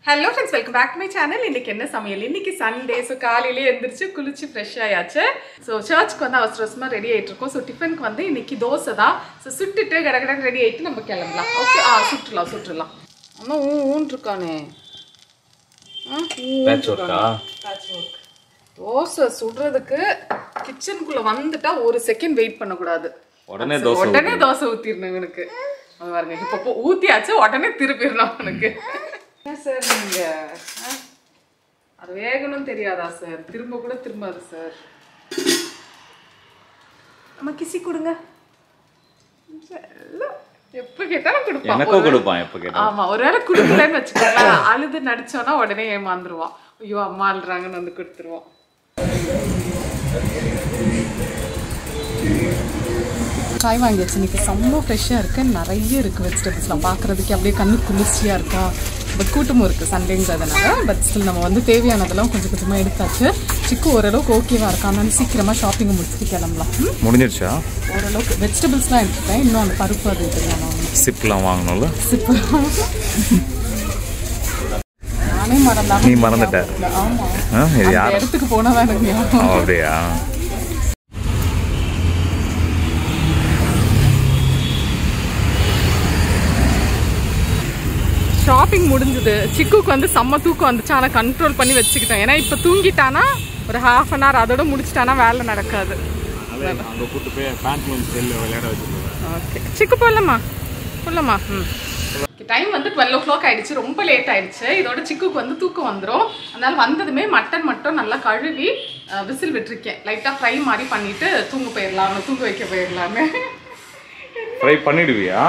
Hello friends, welcome back to my channel. Innaiku Innaiku Sunday, so காலையிலே எந்திரிச்சு குளிச்சு fresh ஆயாச்சு. So சர்ச்சுக்கு வந்து அவசரமா ரெடி ஆயிட்டு இருக்கோம். So டிஃபனுக்கு வந்து இன்னைக்கு தோசை தான். So சுட்டிட்டு கடகடன்னு ரெடி ஆயிட்டு நம்ம கிளம்பலாம். ஓகே சுற்றலாம். அம்மா ஊன் இருக்கானே. பேட்ச் வர்க்கா? தோசை சுடுறதுக்கு கிச்சனுக்குள்ள வந்துட்டா ஒரு செகண்ட் வெயிட் பண்ண கூடாது. உடனே தோசை ஊத்திரணும் எனக்கு. பாருங்க இப்போ ஊத்தியாச்சு உடனே திருப்பிடணும் எனக்கு. சார் நீங்க அது வேகணும் தெரியாதா சார்? திரும்ப கூட திரும்பாது சார். நம்ம கிசி கொடுங்க. எப்ப கேட்டாலும் கொடுப்பான். எனக்கும் கொடுப்பான் எப்ப கேட்டாலும். ஆமா, ஒருவேளை கொடுக்கலன்னு வச்சுக்கோங்களேன், அழுது நடிச்சோன்னா உடனே ஏமாந்துருவான். ஐயோ அம்மா அழுறாங்கன்னு வந்து கொடுத்துருவோம். காய் வாங்கியாச்சு. இன்னைக்கு செம்ம ஃப்ரெஷ்ஷாக இருக்குது. நிறைய இருக்குது வெஜிடபிள்ஸ்லாம். பார்க்குறதுக்கு அப்படியே கண்ணு குளிர்ச்சியாக இருக்கா. பட் கூட்டமும் இருக்குது சண்டேங்கிறதுனால. பட் ஸ்டில் நம்ம வந்து தேவையானதெல்லாம் கொஞ்சம் கொஞ்சமாக எடுத்தாச்சு. சிக்கு ஓரளவுக்கு ஓகேவா இருக்கா. அதனால சீக்கிரமாக ஷாப்பிங்கை முடிச்சுட்டு கிளம்பலாம். முடிஞ்சிருச்சா? ஓரளவுக்கு வெஜிடபிள்ஸ்லாம் எடுத்துட்டேன். இன்னும் அந்த பருப்பு அது இதெல்லாம் வாங்கணும். சிப்லாம் வாங்கணும்ல. சிப்பு நானே மறந்தேன். நீ மறந்துட்ட? ஆமாம், இடத்துக்கு போனால் தான் எனக்கு. அப்படியா? ஷாப்பிங் முடிஞ்சது. சிக்குக்கு வந்து செம்ம தூக்கம் வந்துச்சு. ஆனால் கண்ட்ரோல் பண்ணி வச்சுக்கிட்டேன். ஏன்னா இப்போ தூங்கிட்டானா ஒரு ஹாஃப் அன் ஹவர் அதோட முடிச்சிட்டானா வேலை நடக்காது. ஓகே சிக்கு போடலாமா? டைம் வந்து 12 o'clock ஆயிடுச்சு. ரொம்ப லேட் ஆயிடுச்சு. இதோட சிக்குக்கு வந்து தூக்கம் வந்துடும். அதனால வந்ததுமே மட்டன் மட்டும் நல்லா கழுவி விசில் விட்டுருக்கேன். லைட்டாக ஃப்ரை மாதிரி பண்ணிட்டு தூங்க வைக்க போயிடலான்னு. ஃப்ரை பண்ணிடுவியா?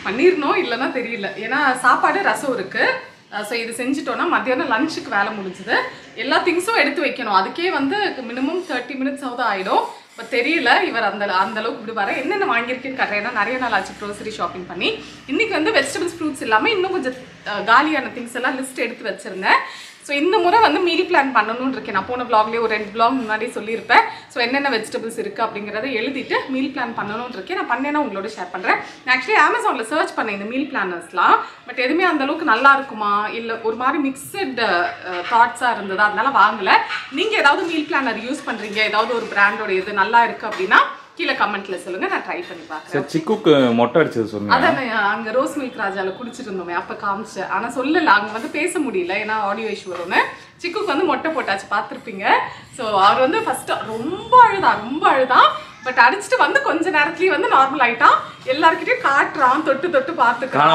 பண்ணிடணும், இல்லைன்னா தெரியல. ஏன்னா சாப்பாடு ரசம் இருக்கு. ஸோ இது செஞ்சுட்டோன்னா மத்தியானம் லஞ்சுக்கு வேலை முடிஞ்சுது. எல்லா திங்ஸும் எடுத்து வைக்கணும். அதுக்கே வந்து மினிமம் 30 minutes ஆகிடும். பட் தெரியல இவர் அந்த அளவுக்கு இப்படி வர. என்னென்ன வாங்கியிருக்கேன்னு கட்டுறேன். ஏன்னா நிறைய நாள் ஆச்சு க்ரோசரி ஷாப்பிங் பண்ணி. இன்னைக்கு வந்து வெஜிடபிள்ஸ் ஃப்ரூட்ஸ் இல்லாமல் இன்னும் கொஞ்சம் காலியான திங்ஸ் எல்லாம் லிஸ்ட் எடுத்து வச்சிருந்தேன். ஸோ இந்த முறை வந்து மீல் பிளான் பண்ணணும்னு இருக்கேன். நான் போன வ்ளாக்லேயே ஒரு 2 vlog முன்னாடி சொல்லியிருப்பேன். ஸோ என்னென்ன வெஜிடபிள்ஸ் இருக்குது அப்படிங்கிறத எழுதிட்டு மீல் பிளான் பண்ணணும்னு இருக்கேன். நான் பண்ணேன்னா உங்களோட ஷேர் பண்ணுறேன். நான் ஆக்சுவலி அமேசானில் சர்ச் பண்ணேன் இந்த மீல் பிளானர்ஸ்லாம். பட் எதுவுமே அந்த அளவுக்கு நல்லா இருக்குமா இல்லை ஒரு மாதிரி மிக்சட் தாட்ஸாக இருந்தது, அதனால வாங்கலை. நீங்கள் ஏதாவது மீல் பிளானர் யூஸ் பண்ணுறீங்க, ஏதாவது ஒரு பிராண்டோட இது நல்லா இருக்குது அப்படின்னா கீழே கமெண்ட்ல சொல்லுங்க, நான் ட்ரை பண்ணி பார்க்குறேன். சிக்குக்கு மொட்டை அடிச்சது சொன்னேன். அதான் அங்கே ரோஸ் மில்க் ராஜால குடிச்சிட்டு இருந்தோமே அப்போ காமிச்சேன். ஆனால் சொல்லலை, அங்கே வந்து பேச முடியல ஏன்னா ஆடியோ இஷ்யூ வரும்னு. சிக்குக்கு வந்து மொட்டை போட்டாச்சு, பார்த்துருப்பீங்க. ஸோ அவர் வந்து ஃபர்ஸ்ட்டு ரொம்ப அழுதான். பட் அடிச்சுட்டு வந்து கொஞ்ச நேரத்துலேயே வந்து நார்மல் ஆயிட்டான். எல்லாருக்கிட்டையும் காட்டுறான், தொட்டு பார்த்துக்கிறான்.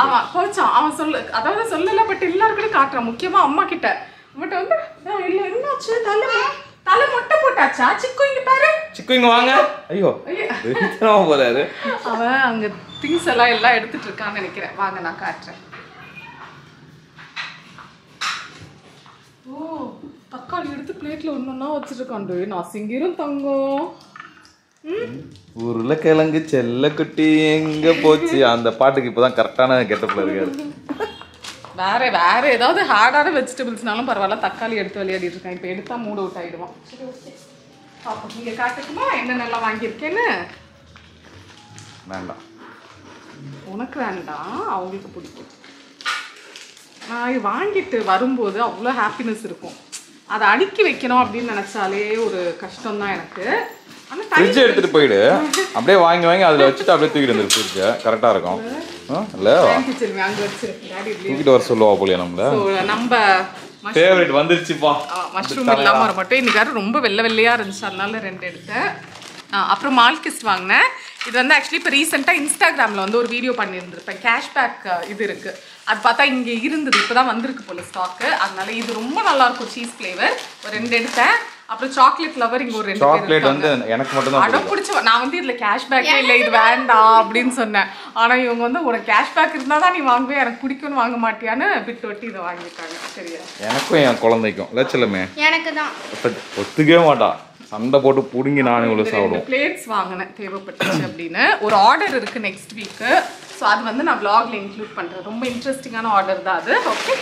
ஆமா போச்சான். அவன் அதாவது சொல்லலை, பட் எல்லாருக்கிட்டையும் காட்டுறான். முக்கியமா அம்மா கிட்ட. பட் வந்து இல்லை என்னாச்சு தலை மொட்டை போட்டாச்சா? சிக்கு இங்க பாரு, சிக்கு இங்க வாங்க. ஐயோ போறாரு. அவன் அங்க திங்ஸ் எல்லாம் எடுத்துட்டு இருக்கான்னு நினைக்கிறேன். வாங்க நான் காட்டுறேன். ஓ தக்காளி எடுத்து பிளேட்ல ஒன்னொன்னா வச்சிருக்காண்டு. நான் சிங்கிரும் தங்கம். உருளைக்கிழங்கு செல்ல குட்டி எங்க போச்சு? அந்த பாட்டுக்கு இப்பதான் கரெக்டான கெட்டப்ல இருக்காரு. வேற ஏதாவது ஹார்டான வெஜிடபிள்ஸ்னாலும் பரவாயில்ல, தக்காளி எடுத்து விளையாடிட்டு இருக்கேன். இப்போ எடுத்தா மூட் அவுட் ஆயிடுவான். சரி ஓகே பாப்போம். நீங்க காட்டுக்குமா என்னென்னலாம் வாங்கியிருக்கேன்னு? வேண்டாம், உனக்கு வேண்டாம், அவங்களுக்கு பிடிக்கும். நான் வாங்கிட்டு வரும்போது அவ்வளோ ஹாப்பினஸ் இருக்கும். அதை அடுக்கி வைக்கணும் அப்படின்னு நினைச்சாலே ஒரு கஷ்டம் தான் எனக்கு. ஃப்ரிட்ஜ் எடுத்துட்டு போயிடு. அப்படியே வாங்கி அதில் வச்சுட்டு அப்படியே தூக்கிட்டு வந்துரு. ஃப்ரிட்ஜ் கரெக்டாக இருக்கும். இல்லை அங்கே தூக்கிட்டு வர சொல்லுவா போலியா நம்ம ஃபேவரட் வந்துருச்சுப்பா. மஷ்ரூம் இல்லாமல் வர மட்டும் இன்னைக்கு ரொம்ப வெள்ளையாக இருந்துச்சு, அதனால 2 எடுத்தேன். அப்புறம் மால்கிஸ்ட் வாங்கினேன். இது வந்து ஆக்சுவலி இப்போ ரீசெண்டாக இன்ஸ்டாகிராமில் வந்து ஒரு வீடியோ பண்ணியிருந்திருப்பேன். கேஷ்பேக் இது இருக்குது. அது பார்த்தா இங்கே இருந்தது, இப்போ தான் வந்திருக்கு போல ஸ்டாக்கு. அதனால இது ரொம்ப நல்லாயிருக்கும். சீஸ் ஃப்ளேவர் ஒரு 2 எடுத்தேன். அப்புறம் சாக்லேட் ஃப்ளவர் இங்கே ஒரு 2 சாக்லேட் வந்து எனக்கு மட்டும் தான் அடம் பிடிச்ச. நான் வந்து இதில் கேஷ்பேக்கே இல்லை, இது வேண்டாம் அப்படின்னு சொன்னேன். ஆனால் இவங்க வந்து உனக்கு கேஷ்பேக் இருந்தால் தான் நீ வாங்குவே, எனக்கு பிடிக்கும்னு வாங்க மாட்டியான்னு விட்டு ஒட்டி இதை வாங்கிட்டாங்க. சரியா? எனக்கும் என் குழந்தைக்கும் லட்சலமே எனக்கு தான் ஒத்துக்கவே மாட்டா. சண்டை போட்டு புடுங்கி நானே இவ்வளோ சாப்பிடுவோம். பிளேட்ஸ் வாங்கினேன் தேவைப்பட்டுச்சு அப்படின்னு. ஒரு ஆர்டர் இருக்குது நெக்ஸ்ட் வீக்கு. ஸோ அது வந்து நான் vlogல இன்க்ளூட் பண்ணுறேன். ரொம்ப இன்ட்ரெஸ்டிங்கான ஆர்டர் தான் அது. ஓகே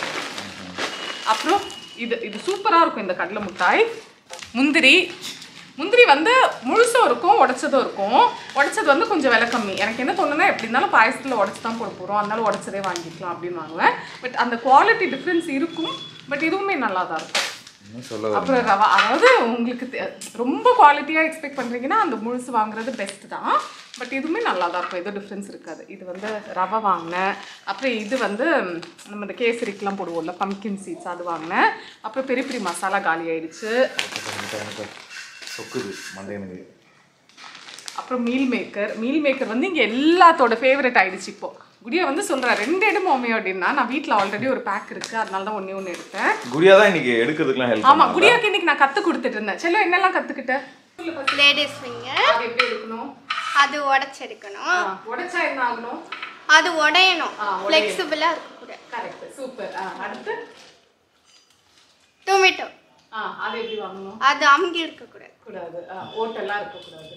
அப்புறம் இது சூப்பராக இருக்கும் இந்த கடலை மிட்டாய். முந்திரி முந்திரி வந்து முழுசும் இருக்கும், உடைச்சதும் இருக்கும். உடைச்சது வந்து கொஞ்சம் விலை கம்மி. எனக்கு என்ன தோணுன்னா எப்படி இருந்தாலும் பாயசத்தில் உடச்சி தான் போட போகிறோம், அதனால உடச்சதே வாங்கிக்கலாம் அப்படின்னு வாங்குவேன். பட் அந்த குவாலிட்டி டிஃப்ரென்ஸ் இருக்கும். பட் இதுவுமே நல்லா தான் இருக்கும். அப்புறம் ரவா, அதாவது உங்களுக்கு ரொம்ப குவாலிட்டியாக எக்ஸ்பெக்ட் பண்ணுறீங்கன்னா அந்த முழுசு வாங்குறது பெஸ்ட் தான். பட் இதுவுமே நல்லா தான் இருக்கும், எதுவும் டிஃப்ரென்ஸ் இருக்காது. இது வந்து ரவை வாங்கினேன். அப்புறம் இது வந்து நம்ம இந்த கேசரிக்கெலாம் போடுவோம்ல, பம்கின் சீட்ஸ், அது வாங்கினேன். அப்புறம் பெரிய பெரிய மசாலா காலி ஆயிடுச்சு. அப்புறம் மீல் மேக்கர் வந்து இங்கே எல்லாத்தோட ஃபேவரட் ஆயிடுச்சு. இப்போ குடியா வந்து சொல்றா 2 எடு மம்மி அப்படின்னா, நான் வீட்டில் ஆல்ரெடி ஒரு பேக் இருக்கு, அதனால தான் ஒன்று எடுத்தேன். குடியா தான் இன்னைக்கு எடுக்கிறதுக்குலாம் ஹெல்ப். ஆமா, குடியாக்கு இன்னைக்கு நான் கத்து கொடுத்துட்டு இருந்தேன். செல்லம் என்னெல்லாம் கத்துக்கிட்டேன்? லேடிஸ் ஃபிங்கர் அது எப்படி எடுக்கணும்? அது உடைச்சு எடுக்கணும். உடைச்சா என்ன ஆகணும்? அது உடையணும், ஃப்ளெக்சிபிளா இருக்க கூடாது. Correct, super. அடுத்து டொமேட்டோ. அது எப்படி வாங்கணும்? அது அமுங்கி இருக்க கூடாது, ஓட்டெல்லாம் இருக்க கூடாது.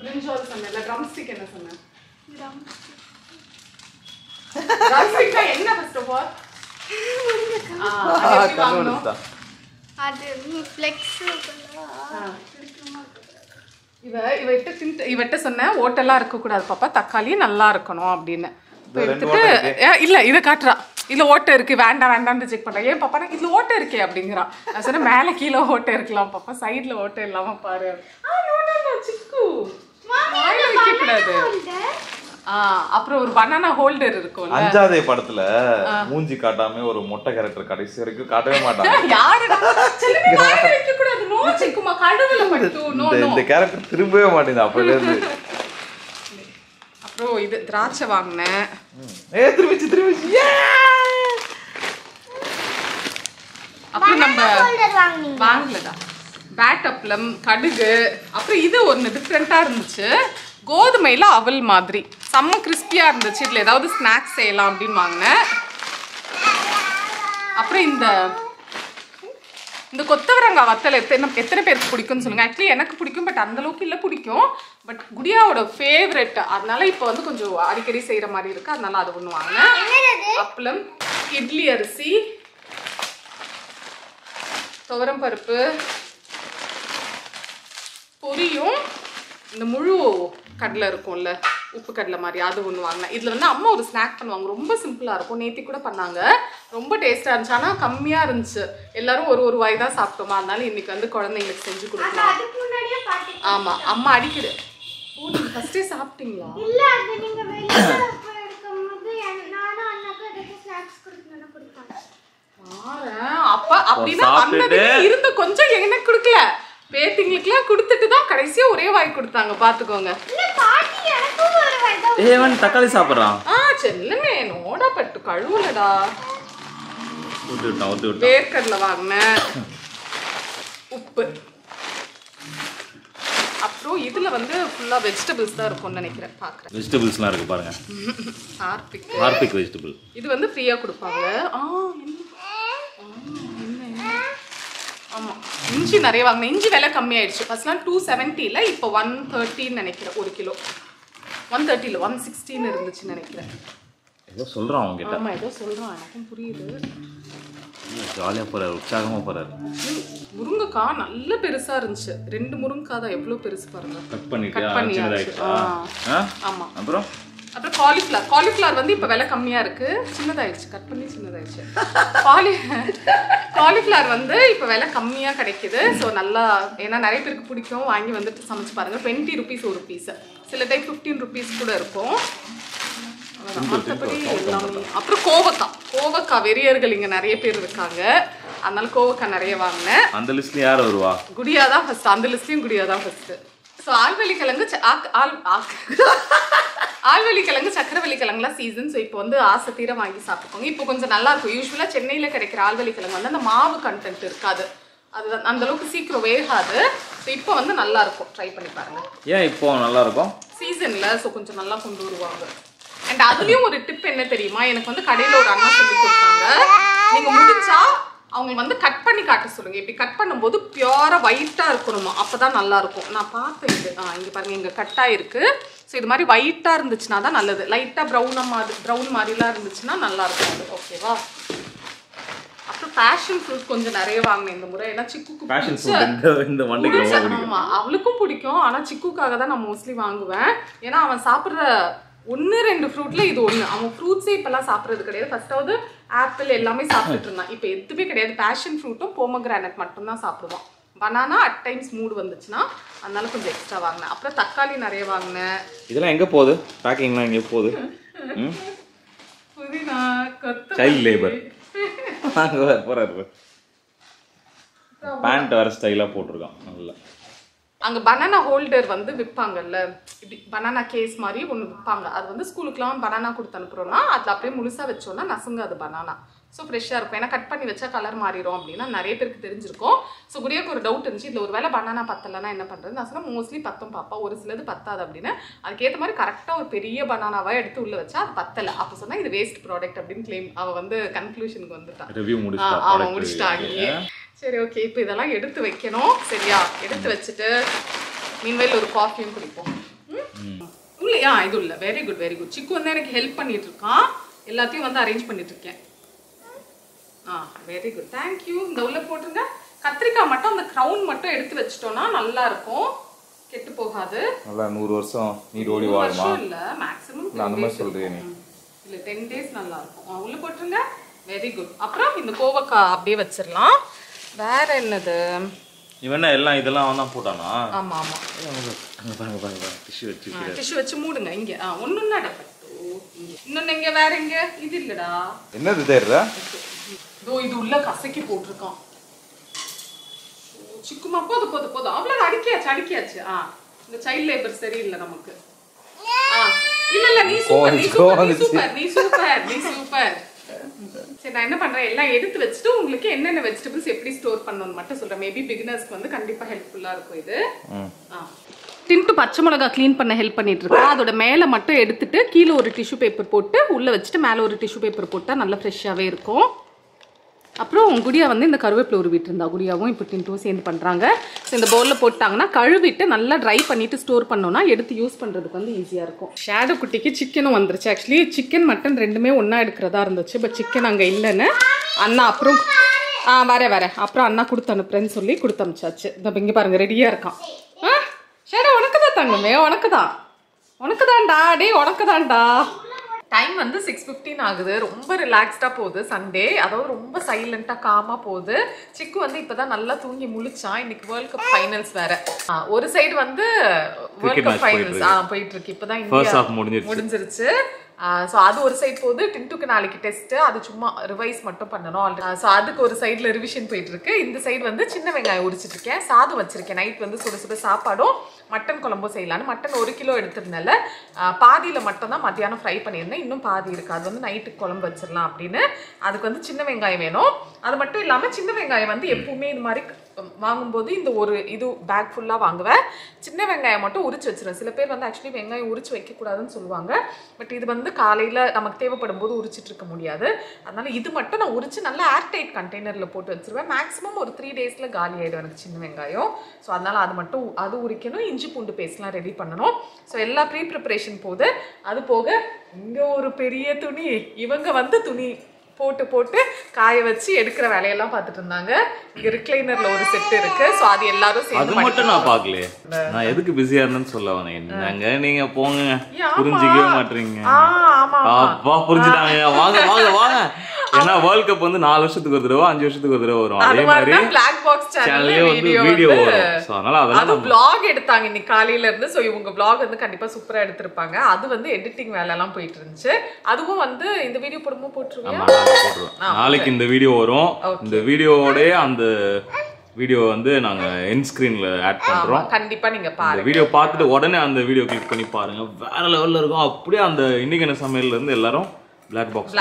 பிரிஞ்சால் சொன்னேன்ல, ட்ரம்ஸ்டிக் என்ன சொன்னேன்? ட்ரம்ஸ்டிக் என்ன ஃபர்ஸ்ட் ஆஃப் ஆல்? அது வாங்கணும். அது ஃப்ளெக்சிபிளா இவட்ட சொன்ன ஓட்டெல்லாம் இருக்கக்கூடாது பாப்பா, தக்காளி நல்லா இருக்கணும் அப்படின்னு எடுத்துட்டு இல்ல இதை காட்டுறா. இதுல ஓட்டை இருக்கு, வேண்டாம்னு செக் பண்றேன். ஏன் பாப்பா இதுல ஓட்டை இருக்கே அப்படிங்கிறான். நான் சொன்னேன் மேல கீழே ஓட்டை இருக்கலாம் பாப்பா, சைட்ல ஓட்டை இல்லாம பாரு. சிக்கு வாயில வைக்க கூடாது. அப்புறம் ஒரு பனானா ஹோல்டர் இருக்கும். 5வது படத்துல மூஞ்சி காட்டாம ஒரு மொட்டை கேரக்டர் கடைசி வரைக்கும் காட்டவே மாட்டாங்க. யாருடா செல்லுமே வாயில வைக்க கூடாது. நோ சிக்குமா, கடவுள மட்டும் நோ. இந்த கேரக்டர் திரும்பவே மாட்டேங்குது அப்பல இருந்து. அப்புறம் இது திராட்சை வாங்குனேன். திரும்பிச்சு. அப்புறம் நம்ம வாங்கலடா பேட் அப்பளம், கடுகு. அப்புறம் இது ஒன்று டிஃப்ரெண்ட்டாக இருந்துச்சு, கோதுமையில் அவல் மாதிரி செம்ம கிறிஸ்பியாக இருந்துச்சு. இதில் ஏதாவது ஸ்நாக்ஸ் செய்யலாம் அப்படின்னு வாங்கினேன். அப்புறம் இந்த கொத்தவரங்காய் வத்தல் எத்தனை பேருக்கு பிடிக்கும்னு சொல்லுங்கள். ஆக்சுவலி எனக்கு பிடிக்கும், பட் அந்தளவுக்கு இல்லை பிடிக்கும். பட் குடியாவோட ஃபேவரெட், அதனால இப்போ வந்து கொஞ்சம் அடிக்கடி செய்கிற மாதிரி இருக்குது, அதனால அது ஒன்று வாங்கினேன். அப்பளம், இட்லி அரிசி, துவரம் பருப்பு, பொரியும், இந்த முழு கடலை இருக்கும்ல உப்பு கடலை மாதிரி, அது ஒன்று வாங்கினேன். இதில் வந்து அம்மா ஒரு ஸ்நாக் பண்ணுவாங்க, ரொம்ப சிம்பிளாக இருக்கும். நேற்று கூட பண்ணாங்க, ரொம்ப டேஸ்ட்டாக இருந்துச்சு. ஆனால் கம்மியாக இருந்துச்சு. எல்லாரும் ஒரு வாய் தான் சாப்பிட்டோமா, அதனால இன்னைக்கு வந்து குழந்தைங்களுக்கு செஞ்சு கொடுக்கலாம். ஆமாம், அம்மா அடிக்குது. ஓ, நீங்கள் ஃபஸ்ட்டே சாப்பிட்டீங்களா? அப்பா அப்படின்னா வந்தது இருந்து கொஞ்சம் எனக்கு கொடுக்கல, பேத்திங்களுக்குலாம் கொடுத்துட்டு தான் கடைசியா ஒரே வாய் கொடுத்தாங்க. பாத்துக்கோங்க. ஏவன் தக்காளி சாப்பிடுறான். செல்லுமே நோடா பட்டு கழுவுலடா. வேர்க்கடலை வாங்கினேன், உப்பு. அப்புறம் இதுல வந்து ஃபுல்லா வெஜிடபிள்ஸ் தான் இருக்கும்னு நினைக்கிறேன். பாக்குறேன் வெஜிடபிள்ஸ்லாம் இருக்கு பாருங்க. ஹார்பிக் வெஜிடபிள் இது வந்து ஃப்ரீயா கொடுப்பாங்க. ஆமாம், இஞ்சி நிறைய வாங்கினேன். இஞ்சி விலை கம்மியாயிடுச்சு. ஃபர்ஸ்ட்லாம் 270 இப்போ 130 நினைக்கிறேன் ஒரு கிலோ. 130 இல்லை 116 இருந்துச்சுன்னு நினைக்கிறேன். ஏதோ சொல்கிறான் அவங்க கிட்ட. ஆமாம், ஏதோ சொல்கிறான், எனக்கும் புரியுது. ஜாலியாக போகிறார், உற்சாகமாக போகிறார். முருங்கைக்காய் நல்ல பெருசாக இருந்துச்சு. 2 முருங்கைக்காய் தான், எவ்வளோ பெருசு பாருங்க. கட் பண்ணியாச்சு. ஆமாம். அப்புறம் காலிஃப்ளவர் வந்து இப்போ விலை கம்மியாக இருக்குது, சின்னதாயிடுச்சு, கட் பண்ணி சின்னதாயிடுச்சு. காலிஃப்ளவர் வந்து இப்போ விலை கம்மியாக கிடைக்குது. ஸோ நல்லா, ஏன்னா நிறைய பேருக்கு பிடிக்கும், வாங்கி வந்துட்டு சமைச்சு பாருங்கள். 20 rupees ஒரு பீஸு, சில டைம் 15 rupees கூட இருக்கும். மற்றபடி எல்லாமே. அப்புறம் கோவக்காய் வெறியர்கள் இங்கே நிறைய பேர் இருக்காங்க, அதனால கோவக்காய் நிறைய வாங்கினேன். அந்த லிஸ்ட்ல யார் வருவா? குடியா தான் ஃபர்ஸ்ட், அந்த லிஸ்ட்லையும் குடியா தான் ஃபர்ஸ்ட். ஸோ ஆழ்வெள்ளிக்கிழங்கு சக்கரவள்ளிக்கிழங்குலாம் சீசன். ஸோ இப்போ வந்து ஆசை தீர வாங்கி சாப்பிட்டுக்கோங்க. இப்போ கொஞ்சம் நல்லா இருக்கும். யூஸ்வலாக சென்னையில் கிடைக்கிற ஆழ்வெள்ளிக்கிழங்கு வந்து அந்த மாவு கண்டென்ட் இருக்காது, அது அந்த அளவுக்கு சீக்கிரம் வேகாது. ஸோ இப்போ வந்து நல்லா இருக்கும், ட்ரை பண்ணி பாருங்க. ஏன் இப்போ நல்லா இருக்கும்? சீசன்ல ஸோ கொஞ்சம் நல்லா கொண்டு வருவாங்க. அண்ட் அதுலயும் ஒரு டிப் என்ன தெரியுமா, எனக்கு வந்து கடையில் ஒரு அண்ணா சொல்லி கொடுத்தாங்க, நீங்க முடிச்சா அவங்க வந்து கட் பண்ணி காட்ட சொல்லுங்க. இப்படி கட் பண்ணும்போது பியூரா ஒயிட்டா இருக்கணுமா, அப்பதான் நல்லா இருக்கும். நான் பார்த்தேன் இது, இங்க பாருங்க, இங்க கட்டா இருக்கு. ஸோ இது மாதிரி ஒயிட்டா இருந்துச்சுன்னா தான் நல்லது. லைட்டா ப்ரௌன் மாதிரிலாம் இருந்துச்சுன்னா நல்லா இருக்கும் அது. ஓகேவா? அப்புறம் பேஷன் ஃப்ரூட் கொஞ்சம் நிறைய வாங்கினேன் இந்த முறை. ஏன்னா சிக்குக்கு பேஷன் ஃப்ரூட் இந்த மண்டைக்கு ரொம்ப பிடிக்கும். ஆமா அவளுக்கும் பிடிக்கும். ஆனா சிக்குக்காக தான் நான் மோஸ்ட்லி வாங்குவேன். ஏன்னா அவன் சாப்பிட்ற 1-2 ஃப்ரூட்ல இது ஒன்று. அவன் ஃப்ரூட்ஸே இப்பெல்லாம் சாப்பிட்றது கிடையாது. ஃபர்ஸ்டாவது ஆப்பிள் எல்லாமே சாப்பிட்டுட்டு இருந்தான். இப்போ எதுவுமே கிடையாது. பேஷன் ஃப்ரூட்டும் போமோகிரானட் மட்டும்தான் சாப்பிடுவான். பனானா அட் டைம்ஸ் மூடு வந்துச்சுன்னா அதனால கொஞ்சம் எக்ஸ்ட்ரா வாங்கினேன். அப்புறம் தக்காளி நிறைய வாங்கினேன். இதெல்லாம் எங்க போகுது? பேக்கிங்லாம் எங்க போகுது? புதினா கொத்தமல்லி சைல்ட் லேபர் அங்க போறாரு. பேண்ட் வர ஸ்டைலா போட்டுருக்கான் நல்லா. அங்கே பனானா ஹோல்டர் வந்து விற்பாங்கல்ல, இப்படி பனானா கேஸ் மாதிரி ஒன்று விற்பாங்க. அது வந்து ஸ்கூலுக்குலாம் பனானா கொடுத்து அனுப்புகிறோன்னா அதில் அப்படியே முழுசாக வச்சோன்னா நசுங்காது பனானா. ஸோ ஃப்ரெஷ்ஷாக இருக்கும். ஏன்னா கட் பண்ணி வச்சா கலர் மாறிடும் அப்படின்னா நிறைய பேருக்கு தெரிஞ்சிருக்கும். ஸோ குடியாக்கு ஒரு டவுட் இருந்துச்சு, இதில் ஒரு வேளை பனானா பத்தலைன்னா என்ன பண்ணுறது. நான் சொன்னால் மோஸ்ட்லி பத்தும் பாப்பா, ஒரு சிலது பத்தாது அப்படின்னு. அதுக்கேற்ற மாதிரி கரெக்டாக ஒரு பெரிய பனானாவாக எடுத்து உள்ளே வச்சா அது பத்தலை. அப்போ சொன்னால் இது வேஸ்ட் ப்ராடக்ட் அப்படின்னு கிளைம் அவள் வந்து கன்க்ளூஷனுக்கு வந்துட்டான். ரிவ்யூ முடிச்சிட்டா. அவன் முடிச்சிட்டாங்க. சரி ஓகே, இப்போ இதெல்லாம் எடுத்து வைக்கணும். சரியா, எடுத்து வச்சுட்டு மீன்வேல் ஒரு காஃபியும் குடிப்போம். இல்லையா, இது இல்லை. Very good very good. சிக்கு வந்து எனக்கு ஹெல்ப் பண்ணிட்டு இருக்கான். எல்லாத்தையும் வந்து அரேஞ்ச் பண்ணிட்டு இருக்கேன். Very good, thank you. இந்த உள்ள போட்டுருங்க. கத்திரிக்காய் மட்டும் அந்த கிரவுன் மட்டும் எடுத்து வச்சிட்டோம்னா நல்லா இருக்கும், கெட்டு போகாது. நல்லா 100 வருஷம் நீர் ஓடி வாழுமா? இல்ல மேக்ஸிமம் அந்த மாதிரி சொல்றீங்க நீ. இல்ல 10 days நல்லா இருக்கும். உள்ள போட்டுருங்க. Very good. அப்புறம் இந்த கோவக்காய் அப்படியே வச்சிரலாம். வேற என்னது? இவன் எல்லாம் இதெல்லாம் தான் போட்டானா? ஆமா ஆமா. அங்க பாருங்க பாருங்க, டிஷ்யூ வச்சிருக்கீங்க. டிஷ்யூ வச்சு மூடுங்க. இங்க ஒண்ணுன்னா டப்பட்டு. இன்னொன்னு எங்க வேற எங்க? இது இல்லடா. என்னது தேர்றா? இதோ இது உள்ள கசக்கி போட்டுருக்கான். சிக்குமா போது போது போது. அவ்வளவு அடிக்கியாச்சு அடிக்கியாச்சு. இந்த சைல்ட் லேபர் சரியில்லை நமக்கு. இல்ல இல்ல, நீ சூப்பர் நீ சூப்பர் நீ சூப்பர் நீ சூப்பர் நீ சூப்பர். சரி, நான் என்ன பண்றேன், எல்லாம் எடுத்து வச்சுட்டு உங்களுக்கு என்னென்ன வெஜிடபிள்ஸ் எப்படி ஸ்டோர் பண்ணணும்னு மட்டும் சொல்றேன். மேபி பிகினர்ஸ்க்கு வந்து கண்டிப்பா ஹெல்ப்ஃபுல்லா இருக்கும் இது. டின்ட்டு பச்சை மிளகா க்ளீன் பண்ண ஹெல்ப் பண்ணிட்டு இருக்கா. அதோட மேலே மட்டும் எடுத்துட்டு கீழே ஒரு டிஷ்யூ பேப்பர் போட்டு உள்ள வச்சுட்டு மேலே ஒரு டிஷ்யூ பேப்பர் போட்டால் நல்லா ஃப்ரெஷ்ஷாகவே இருக்கும். அப்புறம் குடியா வந்து இந்த கருவேப்பிலை உருவிட்டு இருந்தா. குடியாவும் இப்போ டின்ட்டும் சேர்ந்து பண்ணுறாங்க. ஸோ இந்த பவுலில் போட்டாங்கன்னா கழுவிட்டு நல்லா ட்ரை பண்ணிட்டு ஸ்டோர் பண்ணோன்னா எடுத்து யூஸ் பண்ணுறதுக்கு வந்து ஈஸியாக இருக்கும். ஷேடோ குட்டிக்கு சிக்கனும் வந்துருச்சு. ஆக்சுவலி சிக்கன் மட்டன் ரெண்டுமே ஒன்றா எடுக்கிறதா இருந்துச்சு. பட் சிக்கன் அங்கே இல்லைன்னு அண்ணா அப்புறம் வரேன் அப்புறம் அண்ணா கொடுத்து அனுப்புறேன்னு சொல்லி கொடுத்து அனுப்பிச்சாச்சு. இந்த இங்கே பாருங்க ரெடியாக இருக்கான். ஷேடோ உனக்கு தான் தங்கமே, உனக்கு தான்டா டே, உனக்கு தான்டா. டைம் வந்து 6:15 ஆகுது. ரொம்ப ரிலாக்ஸ்டா போகுது சண்டே. அதாவது ரொம்ப சைலண்டா காமா போகுது. சிக்கு வந்து இப்பதான் நல்லா தூங்கி முழிச்சான். இன்னைக்கு வேர்ல்ட் கப் ஃபைனல்ஸ் வேற. ஒரு சைடு வந்து வேர்ல்ட் கப் ஃபைனல்ஸ் போயிட்டு இருக்கு. இப்பதான் இந்தியா முடிஞ்சிருச்சு. ஸோ அது ஒரு சைட் போகுது. டின்ட்டுக்கு நாளைக்கு டெஸ்ட், அது சும்மா ரிவைஸ் மட்டும் பண்ணணும். ஸோ அதுக்கு ஒரு சைடில் ரிவிஷன் போயிட்டு இருக்கு. இந்த சைடு வந்து சின்ன வெங்காயம் உரிச்சிட்டு இருக்கேன். சாதம் வச்சிருக்கேன். நைட் வந்து சுட சுட சாப்பாடும் மட்டன் குழம்பும் செய்யலான்னு. மட்டன் 1 கிலோ எடுத்திருந்தால பாதியில் மட்டும் தான் மத்தியானம் ஃப்ரை பண்ணியிருந்தேன். இன்னும் பாதி இருக்குது. அது வந்து நைட்டுக்கு குழம்பு வச்சிடலாம் அப்படின்னு. அதுக்கு வந்து சின்ன வெங்காயம் வேணும். அது மட்டும் இல்லாமல் சின்ன வெங்காயம் வந்து எப்பவுமே இது மாதிரி வாங்கும்போது இந்த ஒரு இது பேக் ஃபுல்லாக வாங்குவேன். சின்ன வெங்காயம் மட்டும் உரிச்சு வச்சிருவேன். சில பேர் வந்து ஆக்சுவலி வெங்காயம் உரிச்சு வைக்கக்கூடாதுன்னு சொல்லுவாங்க. பட் இது வந்து காலையில் நமக்கு தேவைப்படும் போது உரிச்சிட்டு இருக்க முடியாது. அதனால இது மட்டும் நான் உரிச்சு நல்லா ஏர்டைட் கண்டெய்னரில் போட்டு வச்சிருவேன். மேக்ஸிமம் ஒரு 3 daysல காலி ஆகிடும் எனக்கு சின்ன வெங்காயம். ஸோ அதனால அது மட்டும் அது உரிக்கணும். இஞ்சி பூண்டு பேஸ்ட்லாம் ரெடி பண்ணணும். ஸோ எல்லா ப்ரிப்பரேஷன் போகுது. அது போக இங்கே ஒரு பெரிய துணி, இவங்க வந்து துணி போட்டு காய வச்சு எடுக்கிற வேலையெல்லாம் பார்த்துட்டு இருந்தாங்க. இங்க ரிக்ளைனர்ல ஒரு செட் இருக்கு. சோ அது எல்லாரும் சேர்ந்து அது மட்டும் நான் பார்க்கலையே. நான் எதுக்கு பிஸியா இருந்தேன்னு சொல்ல வரேன். என்னங்க நீங்க போங்க, புரிஞ்சிக்கவே மாட்டீங்க. அப்பா புரிஞ்சுட்டாங்க. வாங்க வாங்க வாங்க. ஏன்னா வேர்ல்ட் கப் வந்து 4 வருஷத்துக்கு ஒரு தடவை 5 வருஷத்துக்கு ஒரு தடவை வரும். அதே மாதிரி பிளாக் பாக்ஸ் சேனல்ல வீடியோ வரும். சோ அதனால அதெல்லாம் vlog எடுத்தாங்க இன்னைக்கு காலையில இருந்து. சோ இவங்க vlog வந்து கண்டிப்பா சூப்பரா எடுத்திருப்பாங்க. அது வந்து எடிட்டிங் வேலை எல்லாம் போயிட்டு இருந்துச்சு. அதுவும் வந்து இந்த வீடியோ போடும்போது போட்டுருவீங்க. நாளைக்கு இந்த வீடியோ வரும். இந்த வீடியோவோட அந்த வீடியோ வந்து நாங்க எண்ட் ஸ்கிரீன்ல ஆட் பண்றோம். கண்டிப்பா நீங்க பாருங்க. வீடியோ பார்த்துட்டு உடனே அந்த வீடியோ கிளிக் பண்ணி பாருங்க. வேற லெவல்ல இருக்கும். அப்படியே அந்த இன்னைக்கு என்ன சமையல்ல இருந்து எல்லாரும் பிளாக் பாக்ஸ்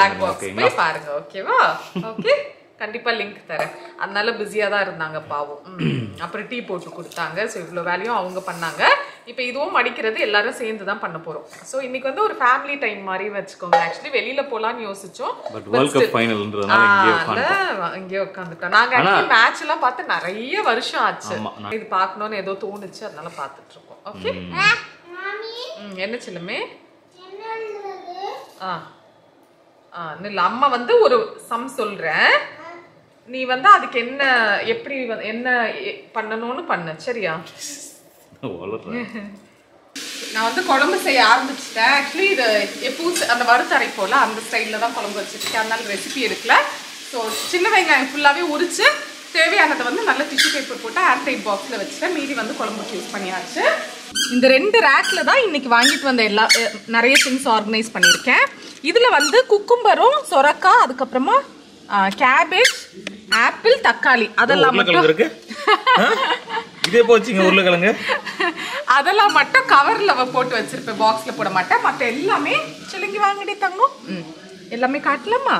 போய் பாருங்க. ஓகேவா? ஓகே, கண்டிப்பா லிங்க் தரேன். அதனால பிஸியா தான் இருந்தாங்க பாவம். அப்புறம் டீ போட்டு கொடுத்தாங்க. ஸோ இவ்வளோ வேலையும் அவங்க பண்ணாங்க. இப்போ இதுவும் மடிக்கிறது எல்லாரும் சேர்ந்து தான் பண்ண போறோம். ஸோ இன்னைக்கு வந்து ஒரு ஃபேமிலி டைம் மாதிரி வச்சுக்கோங்க. ஆக்சுவலி வெளியில போலான்னு யோசிச்சோம். பட் வேர்ல்ட் கப் ஃபைனல்ன்றதுனால இங்கே உட்காந்துட்டோம். நாங்க ஆக்சுவலி மேட்ச் எல்லாம் பார்த்து நிறைய வருஷம் ஆச்சு. இது பார்க்கணும்னு ஏதோ தோணுச்சு, அதனால பார்த்துட்டு இருக்கோம். ஓகே, என்ன செல்லுமே? இல்ல அம்மா வந்து ஒரு சம் சொல்றேன். நீ வந்து அதுக்கு என்ன எப்படி என்ன பண்ணணும்னு பண்ண சரியா? நான் வந்து குழம்பு செய்ய ஆரம்பிச்சிட்டேன். ஆக்சுவலி இது எப்பவும் அந்த வறுத்தரை போல் அந்த ஸ்டைலில் தான் குழம்பு வச்சுருக்கேன். அதனால ரெசிபி எடுக்கல. ஸோ சின்ன வெங்காயம் ஃபுல்லாகவே உரித்து தேவையானதை வந்து நல்ல டிஷ்யூ பேப்பர் போட்டு ஏர்டைட் பாக்ஸில் வச்சுட்டேன். மீதி வந்து குழம்புக்கு யூஸ் பண்ணியாச்சு. இந்த 2 ரேக்கில் தான் இன்றைக்கி வாங்கிட்டு வந்த நிறைய திங்ஸ் ஆர்கனைஸ் பண்ணியிருக்கேன். இதில் வந்து குக்கும்பரும் சொரக்காய் அதுக்கப்புறமா கேபேஜ் ஆப்பிள் தக்காளி அதெல்லாம் மட்டும் இதே போச்சுங்க உருளைக்கிழங்கு அதெல்லாம் மட்டும் கவர்ல போட்டு வச்சிருப்பேன். பாக்ஸ்ல போட மாட்டேன். மற்ற எல்லாமே சிலங்கி வாங்கிட்டே தங்கும். எல்லாமே காட்டலாமா?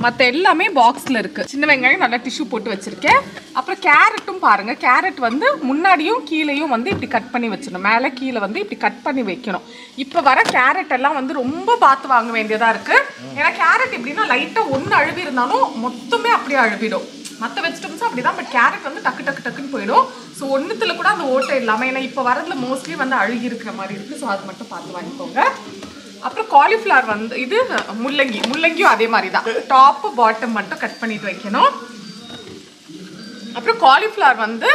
மற்ற எல்லாமே பாக்ஸ்ல இருக்கு. சின்ன வெங்காயம் நல்லா டிஷ்யூ போட்டு வச்சிருக்கேன். அப்புறம் கேரட்டும் பாருங்க. கேரட் வந்து முன்னாடியும் கீழேயும் வந்து இப்படி கட் பண்ணி வச்சிடணும். மேலே கீழே வந்து இப்படி கட் பண்ணி வைக்கணும். இப்போ வர கேரட் எல்லாம் வந்து ரொம்ப பார்த்து வாங்க வேண்டியதா இருக்கு. ஏன்னா கேரட் எப்படின்னா லைட்டா ஒன்று அழுவி இருந்தாலும் மொத்தமே அப்படியே அழுவிடும். மற்ற வெஜிடபிள்ஸும் அப்படிதான். பட் கேரட் வந்து டக்கு டக்கு டக்குன்னு போயிடும். ஸோ ஒன்றுத்துல கூட அந்த ஓட்டை இல்லாமல், ஏன்னா இப்போ வரதுல மோஸ்ட்லி வந்து அழுகி இருக்கிற மாதிரி இருக்கு. ஸோ அது மட்டும் பார்த்து வாங்கிக்கோங்க. அப்புறம் காலிஃப்ளவர் வந்து இது முள்ளங்கியும் அதே மாதிரி தான். டாப்பு பாட்டம் மட்டும் கட் பண்ணிட்டு வைக்கணும். அப்புறம் காலிஃப்ளவர் வந்து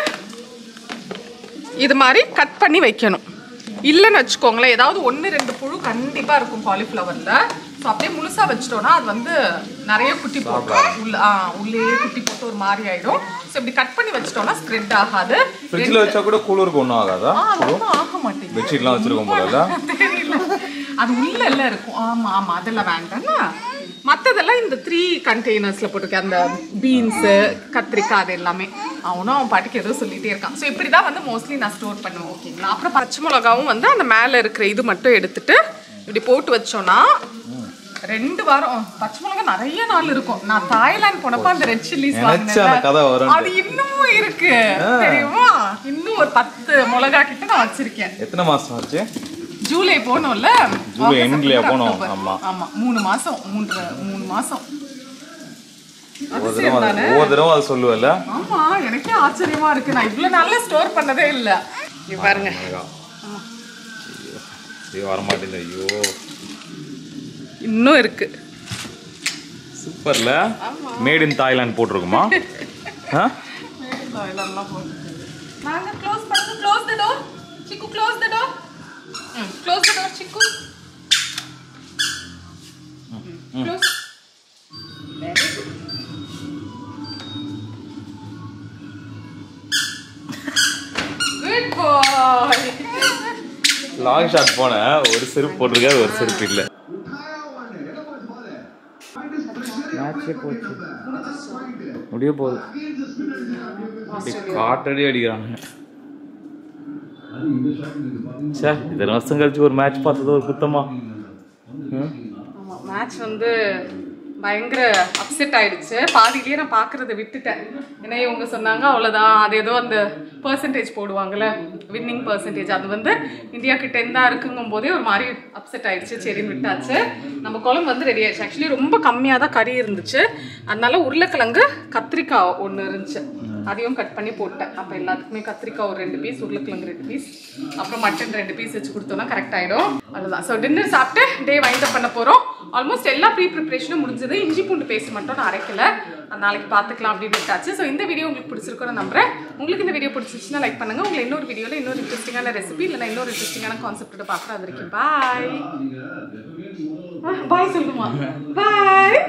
இது மாதிரி கட் பண்ணி வைக்கணும். இல்லைன்னு வச்சுக்கோங்களேன், ஏதாவது 1-2 புழு கண்டிப்பாக இருக்கும் காலிஃப்ளவரில். ஸோ அப்படியே முழுசாக வச்சிட்டோன்னா அது வந்து நிறைய குட்டி போட்டு உள்ளே குட்டி போட்டு ஒரு மாதிரி ஆகிடும். ஸோ இப்படி கட் பண்ணி வச்சிட்டோம்னா ஸ்ப்ரெட் ஆகாது. ஃப்ரிட்ஜில் வச்சா கூட கூலருக்கு ஒன்றும் ஆகாதா? ஆக மாட்டேங்குது. பெட்ஷீட்லாம் வச்சிருக்கோம் போல. தெரியல, அது உள்ள எல்லாம் இருக்கும். ஆமாம் ஆமாம், அதெல்லாம் வேண்டாம்னா மற்றதெல்லாம் இந்த 3 கண்டெய்னர்ஸில் போட்டிருக்கேன். அந்த பீன்ஸு கத்திரிக்காய் அது எல்லாமே. அவனும் அவன் பாட்டுக்கு ஏதோ சொல்லிகிட்டே இருக்கான். ஸோ இப்படி தான் வந்து மோஸ்ட்லி நான் ஸ்டோர் பண்ணுவேன். ஓகேங்களா? அப்புறம் பச்சை மிளகாவும் வந்து அந்த மேலே இருக்கிற இது மட்டும் எடுத்துட்டு இப்படி போட்டு வச்சோன்னா 2 வாரம் பச்சை மிளகா நிறைய நாள் இருக்கும். நான் தாய்லாந்து போனப்ப அந்த ரெட் சில்லிஸ் வாங்கினேன். அது இன்னும் இருக்கு தெரியுமா? இன்னும் ஒரு 10 மிளகா கிட்ட நான் வச்சிருக்கேன். எத்தனை மாசம் ஆச்சு? ஜூலை போனோம்ல, ஜூலை எண்ட்லயே போனோம். ஆமா ஆமா, 3 மாசம் 3 மாசம். ஒவ்வொரு தடவை அது சொல்லுவல. ஆமா, எனக்கே ஆச்சரியமா இருக்கு. நான் இவ்வளவு நாள்ல ஸ்டோர் பண்ணதே இல்ல. இங்க பாருங்க. இது வர மாட்டேங்குது. ஐயோ, இன்னும் இருக்கு. சூப்பர்ல. மேட் இன் தாய்லாந்து போட்டுருக்குமா? மேட் இன் தாய்லாந்துலாம் போட்டு. நாங்க க்ளோஸ் பண்ணுங்க. Close the door. Chikku close the door. Close the door Chikku. Close. Very good. Good boy. Long shot போன ஒரு செருப்பு போட்டிருக்காரு, ஒரு செருப்பு இல்ல. முடிய போகுது. காட்டடி அடிக்கிறாங்க. இத்தனை வருஷம் கழிச்சு ஒரு மேட்ச் பார்த்தது ஒரு குத்தமா? மேட்ச் வந்து பயங்கர அப்செட் ஆயிடுச்சு. பாதியிலேயே நான் பார்க்கறத விட்டுட்டேன். ஏன்னா இவங்க சொன்னாங்க அவ்வளோதான், அது ஏதோ அந்த பர்சன்டேஜ் போடுவாங்கல்ல, வின்னிங் பர்சன்டேஜ், அது வந்து இந்தியா கிட்ட தான் இருக்குங்கும் போதே ஒரு மாதிரி அப்செட் ஆயிடுச்சு. சரின்னு விட்டாச்சு. நம்ம குழம்பு வந்து ரெடி ஆயிடுச்சு. ஆக்சுவலி ரொம்ப கம்மியாக தான் கறி இருந்துச்சு. அதனால உருளைக்கிழங்கு கத்திரிக்காய் ஒன்று இருந்துச்சு, அதையும் கட் பண்ணி போட்டேன். அப்போ எல்லாத்துக்குமே கத்திரிக்காய் ஒரு 2 பீஸ், உருளைக்கிழங்கு 2 பீஸ், அப்புறம் மட்டன் 2 பீஸ் வச்சு கொடுத்தோம்னா கரெக்ட் ஆகிடும். அதுதான். ஸோ டின்னர் சாப்பிட்டு டே வைண்ட் அப் பண்ண போகிறோம். ஆல்மோஸ்ட் எல்லா ப்ரீ ப்ரிப்ரேஷனும் முடிஞ்சது. இஞ்சி பூண்டு பேஸ்ட் மட்டும் நான் அரைக்கல, நாளைக்கு பார்த்துக்கலாம் அப்படின்னு விட்டாச்சு. ஸோ இந்த வீடியோ உங்களுக்கு பிடிச்சிருக்கோன்னு நம்புறேன். உங்களுக்கு இந்த வீடியோ பிடிச்சிருச்சுன்னா லைக் பண்ணுங்க. உங்களை இன்னொரு வீடியோவில் இன்னொரு இன்ட்ரெஸ்டிங்கான ரெசிபி இல்லைனா இன்னொரு இன்ட்ரெஸ்டிங்கான கான்செப்டோட பார்க்குறேன். அது வரைக்கும் பாய். பாய் சொல்லுமா? பாய்.